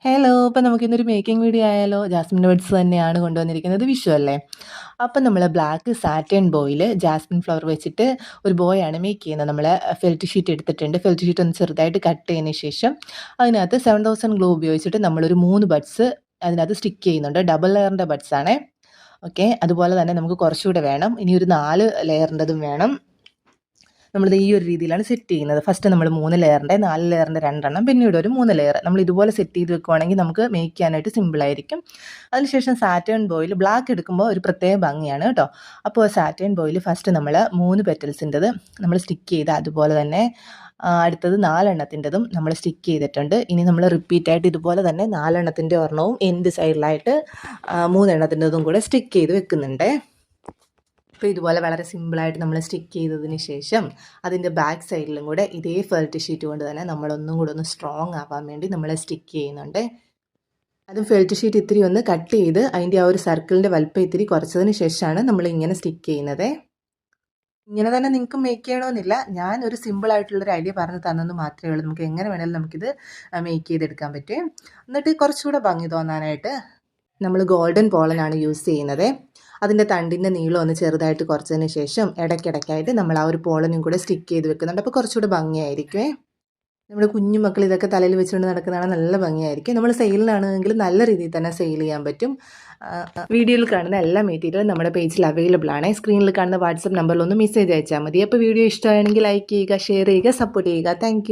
Hello! അപ്പോൾ നമുക്കിന്നൊരു making video ആയാലോ? ജാസ്മിൻ ബഡ്സ് തന്നെയാണ് കൊണ്ടുവന്നിരിക്കുന്നത്. വിഷു അല്ലേ? അപ്പം നമ്മൾ ബ്ലാക്ക് സാറ്റൻ ബോയിൽ ജാസ്മിൻ ഫ്ലവർ വെച്ചിട്ട് ഒരു ബോയാണ് മേക്ക് ചെയ്യുന്നത്. നമ്മൾ ഫെൽറ്റ് ഷീറ്റ് എടുത്തിട്ടുണ്ട്. ഫെൽറ്റ് ഷീറ്റ് ഒന്ന് ചെറുതായിട്ട് കട്ട് ചെയ്തതിന് ശേഷം അതിനകത്ത് 7000 ഗ്ലൂ ഉപയോഗിച്ചിട്ട് നമ്മളൊരു 3 ബഡ്സ് അതിനകത്ത് സ്റ്റിക്ക് ചെയ്യുന്നുണ്ട്. ഡബിൾ ലെയറിൻ്റെ ബഡ്സ് ആണേ. ഓക്കെ. അതുപോലെ തന്നെ നമുക്ക് കുറച്ചുകൂടെ വേണം. ഇനി ഒരു 4 ലെയറിൻ്റെതും വേണം. നമ്മളിത് ഈ ഒരു രീതിയിലാണ് സെറ്റ് ചെയ്യുന്നത്. ഫസ്റ്റ് നമ്മൾ 3 ലെയറിൻ്റെ 4 ലെയറിൻ്റെ 2 എണ്ണം, പിന്നീട് ഒരു 3 ലെയർ. നമ്മൾ ഇതുപോലെ സെറ്റ് ചെയ്ത് വെക്കുവാണെങ്കിൽ നമുക്ക് മേക്ക് ചെയ്യാനായിട്ട് സിമ്പിളായിരിക്കും. അതിനുശേഷം സാറ്റേൺ ബോയിൽ ബ്ലാക്ക് എടുക്കുമ്പോൾ ഒരു പ്രത്യേക ഭംഗിയാണ് കേട്ടോ. അപ്പോൾ സാറ്റേൺ ബോയിൽ ഫസ്റ്റ് നമ്മൾ 3 പെറ്റൽസിൻ്റെത് നമ്മൾ സ്റ്റിക്ക് ചെയ്ത് അതുപോലെ തന്നെ അടുത്തത് 4 എണ്ണത്തിൻ്റെതും നമ്മൾ സ്റ്റിക്ക് ചെയ്തിട്ടുണ്ട്. ഇനി നമ്മൾ റിപ്പീറ്റായിട്ട് ഇതുപോലെ തന്നെ 4 എണ്ണത്തിൻ്റെ ഒരെണ്ണവും എൻഡ് സൈഡിലായിട്ട് 3 എണ്ണത്തിൻ്റെതും കൂടെ സ്റ്റിക്ക് ചെയ്ത് വെക്കുന്നുണ്ട്. അപ്പോൾ ഇതുപോലെ വളരെ സിമ്പിളായിട്ട് നമ്മൾ സ്റ്റിക്ക് ചെയ്തതിന് ശേഷം അതിൻ്റെ ബാക്ക് സൈഡിലും കൂടെ ഇതേ ഫെൽറ്റ് ഷീറ്റ് കൊണ്ട് തന്നെ നമ്മളൊന്നും കൂടെ ഒന്ന് സ്ട്രോങ് ആവാൻ വേണ്ടി നമ്മൾ സ്റ്റിക്ക് ചെയ്യുന്നുണ്ട്. അതും ഫെൽറ്റ് ഷീറ്റ് ഇത്തിരി ഒന്ന് കട്ട് ചെയ്ത് അതിൻ്റെ ആ ഒരു സർക്കിളിൻ്റെ വലുപ്പം ഇത്തിരി കുറച്ചതിന് ശേഷമാണ് നമ്മൾ ഇങ്ങനെ സ്റ്റിക്ക് ചെയ്യുന്നത്. ഇങ്ങനെ തന്നെ നിങ്ങൾക്ക് മേക്ക് ചെയ്യണമെന്നില്ല, ഞാൻ ഒരു സിമ്പിളായിട്ടുള്ളൊരു ഐഡിയ പറഞ്ഞു തന്നെന്ന് മാത്രമേ ഉള്ളൂ. നമുക്ക് എങ്ങനെ വേണമെങ്കിലും നമുക്കിത് മേക്ക് ചെയ്തെടുക്കാൻ പറ്റും. എന്നിട്ട് കുറച്ചുകൂടെ ഭംഗി തോന്നാനായിട്ട് നമ്മൾ ഗോൾഡൻ പോളനാണ് യൂസ് ചെയ്യുന്നത്. അതിൻ്റെ തണ്ടിൻ്റെ നീളം ഒന്ന് ചെറുതായിട്ട് കുറച്ചതിന് ശേഷം ഇടയ്ക്കിടയ്ക്കായിട്ട് നമ്മൾ ആ ഒരു പോളനും കൂടെ സ്റ്റിക്ക് ചെയ്ത് വെക്കുന്നുണ്ട്. അപ്പോൾ കുറച്ചുകൂടെ ഭംഗിയായിരിക്കുമേ. നമ്മുടെ കുഞ്ഞു മക്കൾ ഇതൊക്കെ തലയിൽ വെച്ചുകൊണ്ട് നടക്കുന്നതാണ് നല്ല ഭംഗിയായിരിക്കും. നമ്മൾ സെയിലിനാണെങ്കിൽ നല്ല രീതിയിൽ തന്നെ സെയിൽ ചെയ്യാൻ പറ്റും. വീഡിയോയിൽ കാണുന്ന എല്ലാ മെറ്റീരിയലും നമ്മുടെ പേജിൽ അവൈലബിൾ ആണ്. സ്ക്രീനിൽ കാണുന്ന വാട്സപ്പ് നമ്പറിലൊന്ന് മെസ്സേജ് അയച്ചാൽ മതി. അപ്പോൾ വീഡിയോ ഇഷ്ടമാണെങ്കിൽ ലൈക്ക് ചെയ്യുക, ഷെയർ ചെയ്യുക, സപ്പോർട്ട് ചെയ്യുക. താങ്ക്